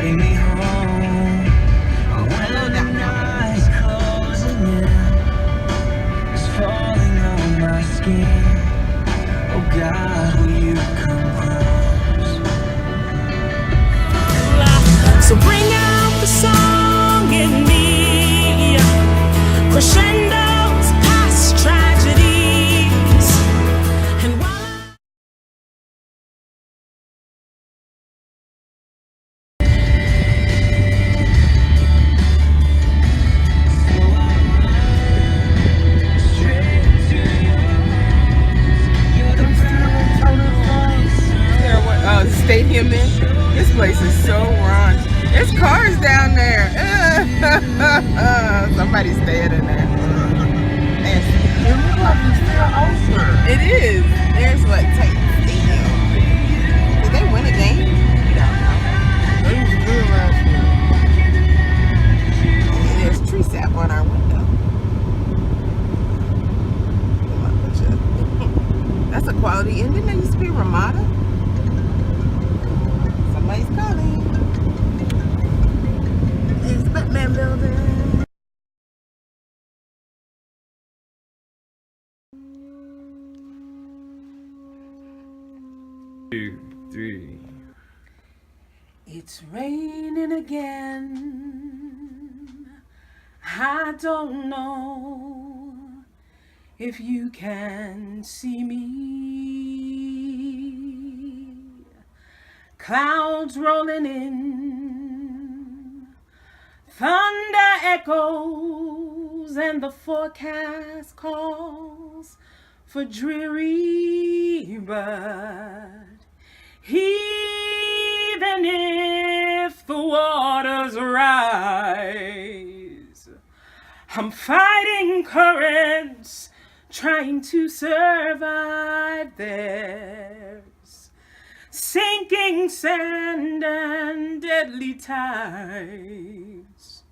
guiding me home. When the night's closing in, it's falling on my skin. Oh God, will you come close? So bring out the song in me, crescendos past tragedies, and while Stadium in. This place is so raunchy. There's cars down there. Somebody's staying in there. And it looks like it's still open. It is. There's what? Titan Stadium. Did they win a game? They was good last year. There's tree sap on our window. That's a quality inn. Didn't there used to be Ramada? Somebody's calling. It's Batman building. 2, 3. It's raining again. I don't know if you can see me. Clouds rolling in, thunder echoes, and the forecast calls for dreary, but even if the waters rise, I'm fighting currents, trying to survive. There's sinking sand and deadly tides.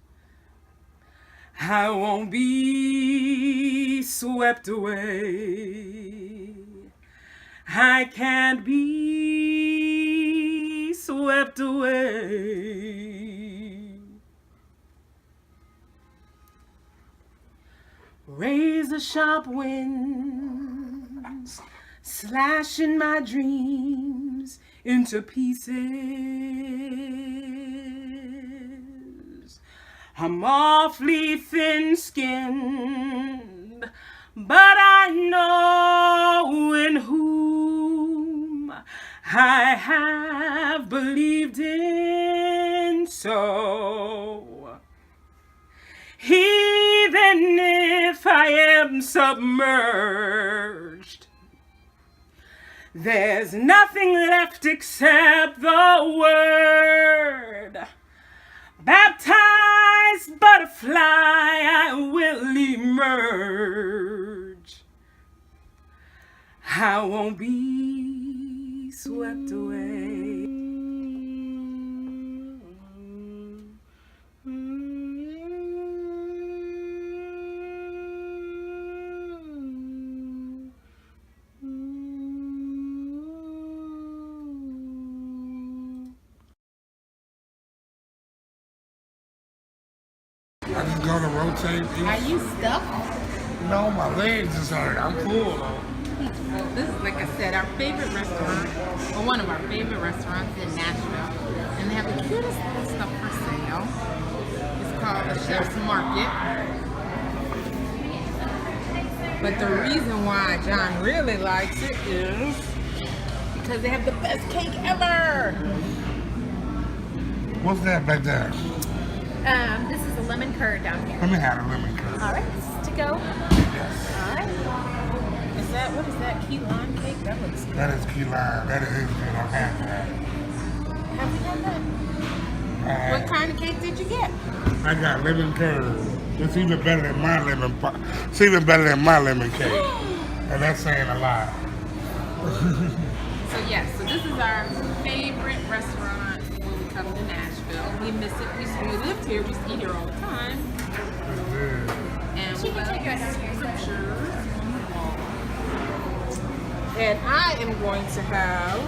I won't be swept away. I can't be swept away. Razor sharp winds slashing my dreams into pieces. I'm awfully thin-skinned, but I know in whom I have believed in. So even if I am submerged, there's nothing left except the word. Baptized butterfly, I will emerge. I won't be swept away. I just go to rotate. Are you stuck? No, my legs is hurt. I'm full though. Well, this is, like I said, our favorite restaurant, or one of our favorite restaurants in Nashville. And they have the cutest little stuff for sale. It's called the Chef's Market. But the reason why John really likes it is because they have the best cake ever. What's that back there? This is a lemon curd down here. Let me have a lemon curd. All right, this is to go. Yes. All right. Is that, what is that, key lime cake? That looks good. That is key lime. That is good. I'm happy with that. Have we had that? What kind of cake did you get? I got lemon curd. It's even better than my lemon pie. It's even better than my lemon cake. And that's saying a lot. So yes, so this is our favorite restaurant when we come to Nashville. We miss it. We lived here. We eat here all the time. And we love scriptures. And I am going to have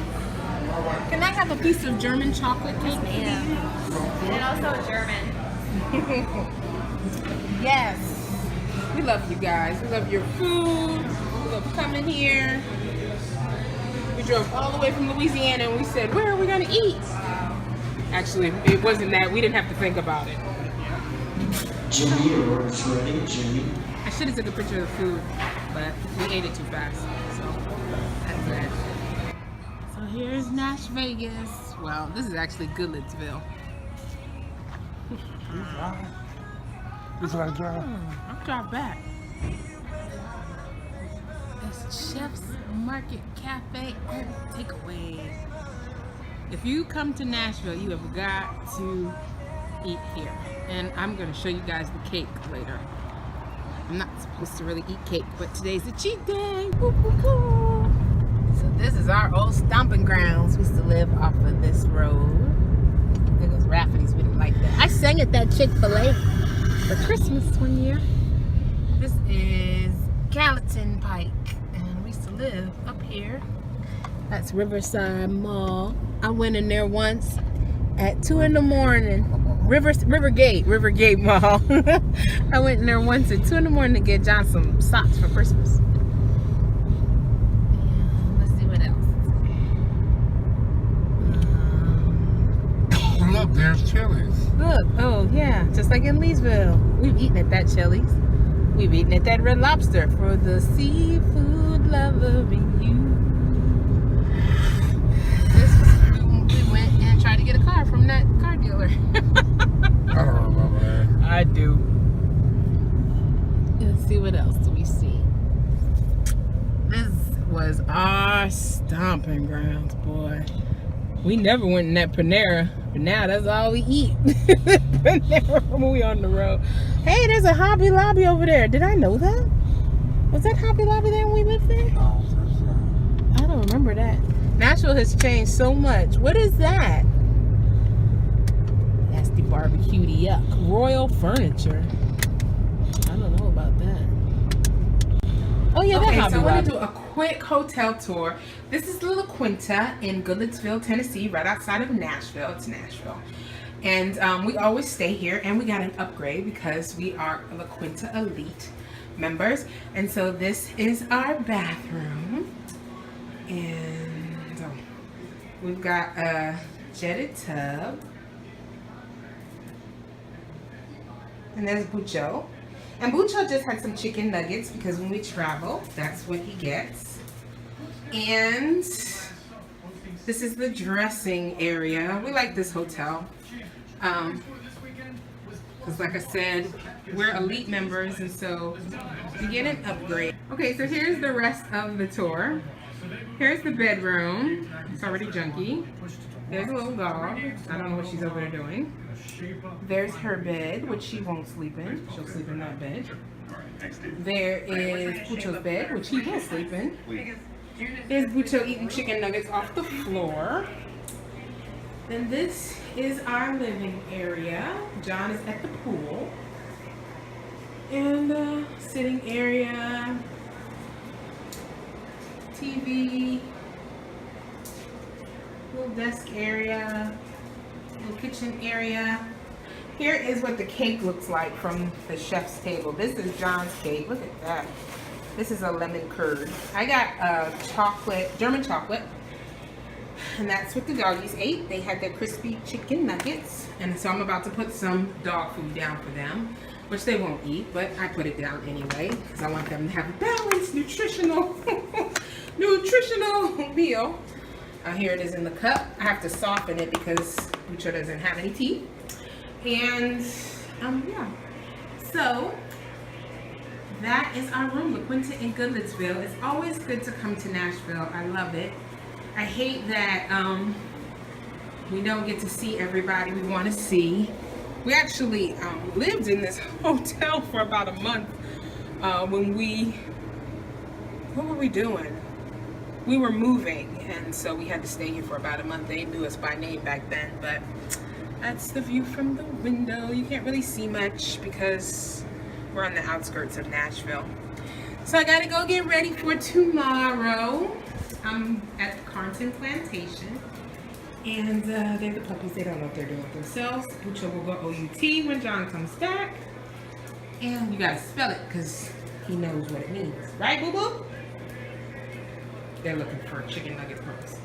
Can I have a piece of German chocolate cake? And also German. Yes. We love you guys. We love your food. We love coming here. We drove all the way from Louisiana and we said, where are we going to eat? Actually, it wasn't that. We didn't have to think about it. Jimmy, your order's ready, Jimmy. I should have took a picture of the food, but we ate it too fast. So that's it. So here's Nash Vegas. Well, this is actually Goodletsville. This is what I drive. I'll drive back. It's Chef's Market Cafe and Takeaway. If you come to Nashville, you have got to eat here. And I'm going to show you guys the cake later. I'm not supposed to really eat cake, but today's the cheat day. Woo, woo, woo. So this is our old stomping grounds. We used to live off of this road. It was Rafferty's. We didn't like that. I sang at that Chick-fil-A for Christmas one year. This is Gallatin Pike, and we used to live up here. That's Riverside Mall. I went in there once at 2 in the morning. Rivergate Mall. I went in there once at 2 in the morning to get John some socks for Christmas. And let's see what else. Look, there's Chili's. Look, oh yeah, just like in Leesville. We've eaten at that Chili's. We've eaten at that Red Lobster for the seafood lover in you. This was we went and tried to get a car from that car dealer. I don't remember that. I do. Let's see what else do we see. This was our stomping grounds, boy. We never went in that Panera, but now that's all we eat. Panera when we on the road. Hey, there's a Hobby Lobby over there. Did I know that? Was that Hobby Lobby there when we lived there? I don't remember that. Nashville has changed so much. What is that? Nasty barbecued yuck. Royal Furniture. I don't know about that. Oh yeah, that Hobby Lobby. So I want to do a quick hotel tour. This is La Quinta in Goodletsville, Tennessee, right outside of Nashville. It's Nashville. And we always stay here, and we got an upgrade because we are La Quinta Elite members. And so this is our bathroom. And we've got a jetted tub. And there's Bucho. And Bucho just had some chicken nuggets because when we travel, that's what he gets. And this is the dressing area. We like this hotel. Because like I said, we're elite members, and so we get an upgrade. Okay, so here's the rest of the tour. Here's the bedroom. It's already junky. There's a little dog. I don't know what she's over there doing. There's her bed, which she won't sleep in. She'll sleep in that bed. There is Bucho's bed, which he will sleep in. There's Bucho eating chicken nuggets off the floor. And this is our living area. John is at the pool. And sitting area, TV, little desk area, little kitchen area. Here is what the cake looks like from the chef's table. This is John's cake. Look at that. This is a lemon curd. I got chocolate, German chocolate. And that's what the doggies ate. They had their crispy chicken nuggets. And so I'm about to put some dog food down for them, which they won't eat, but I put it down anyway because I want them to have a balanced, nutritional meal. Here it is in the cup. I have to soften it because Bucho doesn't have any teeth. And yeah. So that is our room, La Quinta in Goodletsville. It's always good to come to Nashville. I love it. I hate that we don't get to see everybody we want to see. We actually lived in this hotel for about a month when what were we doing? We were moving, and so we had to stay here for about a month. They knew us by name back then, but that's the view from the window. You can't really see much because we're on the outskirts of Nashville. So I gotta go get ready for tomorrow. I'm at the Carnton Plantation And they're the puppies. They don't know what they're doing with themselves. Pucho will go OUT when John comes back. And you gotta spell it because he knows what it means. Right, boo-boo? They're looking for chicken nugget pearls.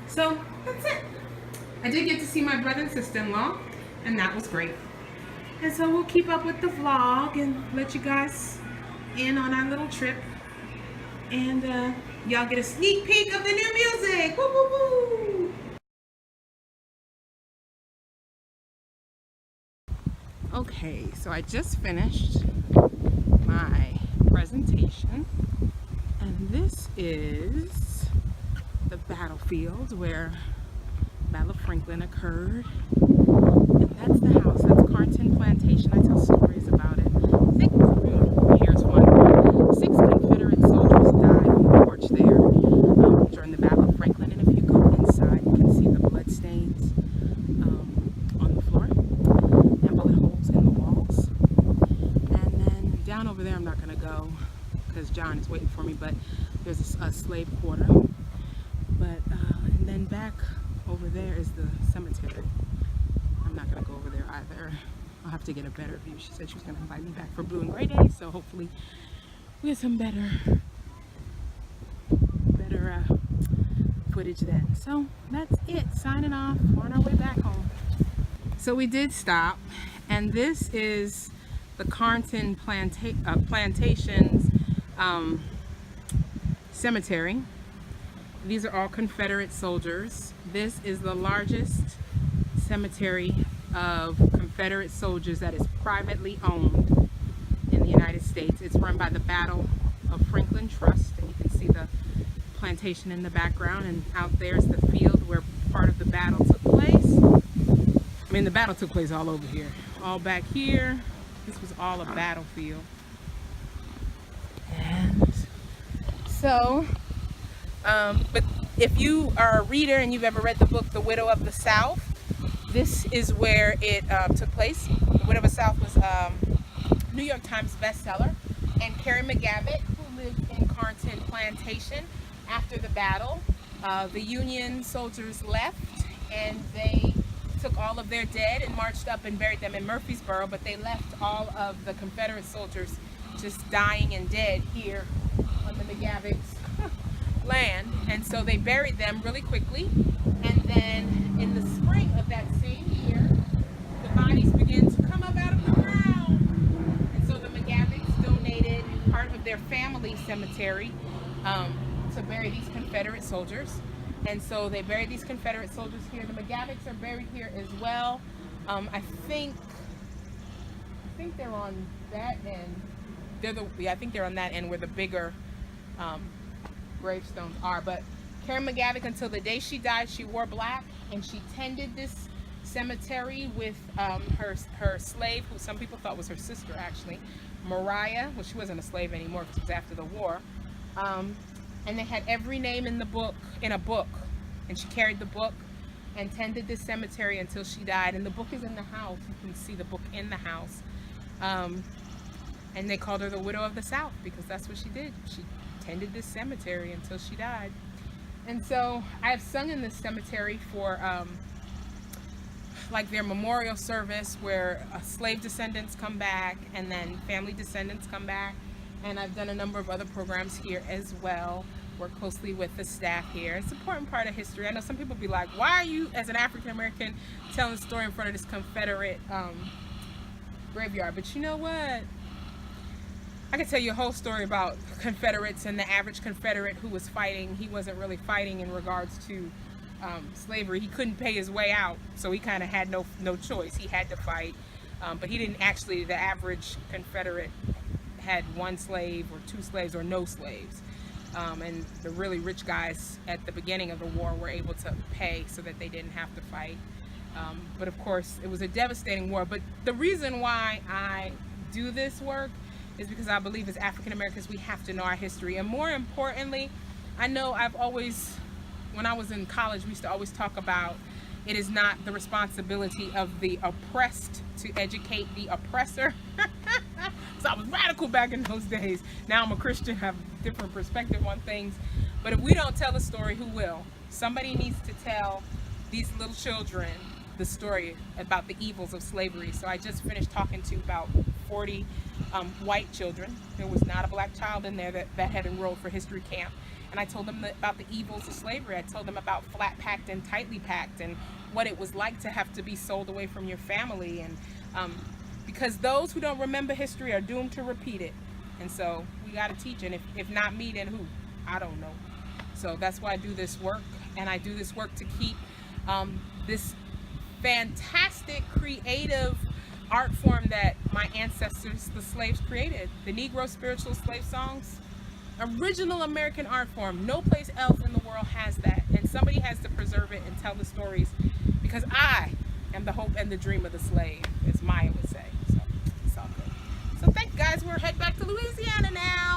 So, that's it. I did get to see my brother and sister-in-law, and that was great. And so we'll keep up with the vlog and let you guys in on our little trip. And y'all get a sneak peek of the new music. Woo, woo, woo. Okay, so I just finished my presentation, and this is the battlefield where Battle of Franklin occurred, and that's the house. That's Carnton Plantation. I tell stories about it. Here's one. 6 Confederate soldiers died on the porch there during the Battle of Franklin, and if you go inside, you can see the blood stains on the floor and bullet holes in the walls. And then down over there, I'm not going to go because John is waiting for me, but there's a slave quarter. But and then back over there is the cemetery. I'm not going to go over there either. I'll have to get a better view. She said she was going to invite me back for Blue and Gray Day, so hopefully we get some better footage then. So that's it. Signing off. On our way back home. So we did stop, and this is the Carnton Plantation's cemetery. These are all Confederate soldiers. This is the largest cemetery of Confederate soldiers that is privately owned in the United States. It's run by the Battle of Franklin Trust, and you can see the plantation in the background, and out there is the field where part of the battle took place. I mean, the battle took place all over here. All back here, this was all a battlefield. And so, but if you are a reader and you've ever read the book The Widow of the South, this is where it took place. The Widow of the South was New York Times bestseller, and Carrie McGavitt, who lived in Carnton Plantation after the battle, the Union soldiers left, and they took all of their dead and marched up and buried them in Murfreesboro, but they left all of the Confederate soldiers just dying and dead here on the McGavitt's land, and so they buried them really quickly. And then in the spring of that same year, the bodies began to come up out of the ground, and so the McGavitts donated part of their family cemetery to bury these Confederate soldiers. And so they buried these Confederate soldiers here. The McGavitts are buried here as well. I think they're on that end. I think they're on that end where the bigger gravestones are. But Karen McGavitt, until the day she died, she wore black, and she tended this cemetery with her slave, who some people thought was her sister actually, Mariah. Well, she wasn't a slave anymore because it was after the war. And they had every name in a book, and she carried the book and tended this cemetery until she died. And the book is in the house. You can see the book in the house. And they called her the Widow of the South because that's what she did. She tended this cemetery until she died. And so I've sung in this cemetery for like their memorial service where slave descendants come back and then family descendants come back. And I've done a number of other programs here as well. Work closely with the staff here. It's an important part of history. I know some people be like, why are you, as an African American, telling the story in front of this Confederate graveyard? But you know what? I could tell you a whole story about Confederates and the average Confederate who was fighting. He wasn't really fighting in regards to slavery. He couldn't pay his way out, so he kind of had no choice. He had to fight. But he didn't actually, the average Confederate had one slave or two slaves or no slaves. And the really rich guys at the beginning of the war were able to pay so that they didn't have to fight. But of course, it was a devastating war. But the reason why I do this work is because I believe as African Americans, we have to know our history. And more importantly, I know I've always, when I was in college, we used to always talk about it is not the responsibility of the oppressed to educate the oppressor. So I was radical back in those days. Now I'm a Christian, have a different perspective on things. But if we don't tell the story, who will? Somebody needs to tell these little children the story about the evils of slavery. So I just finished talking to about 40 white children. There was not a black child in there that had enrolled for history camp. And I told them about the evils of slavery. I told them about flat packed and tightly packed and what it was like to have to be sold away from your family. And because those who don't remember history are doomed to repeat it. And so we got to teach. And if not me, then who? I don't know. So that's why I do this work. And I do this work to keep this fantastic, creative art form that my ancestors, the slaves, created. The Negro spiritual slave songs. Original American art form. No place else in the world has that. And somebody has to preserve it and tell the stories, because I am the hope and the dream of the slave, as Maya would say. So it's all good. So thank you guys. We're heading back to Louisiana now.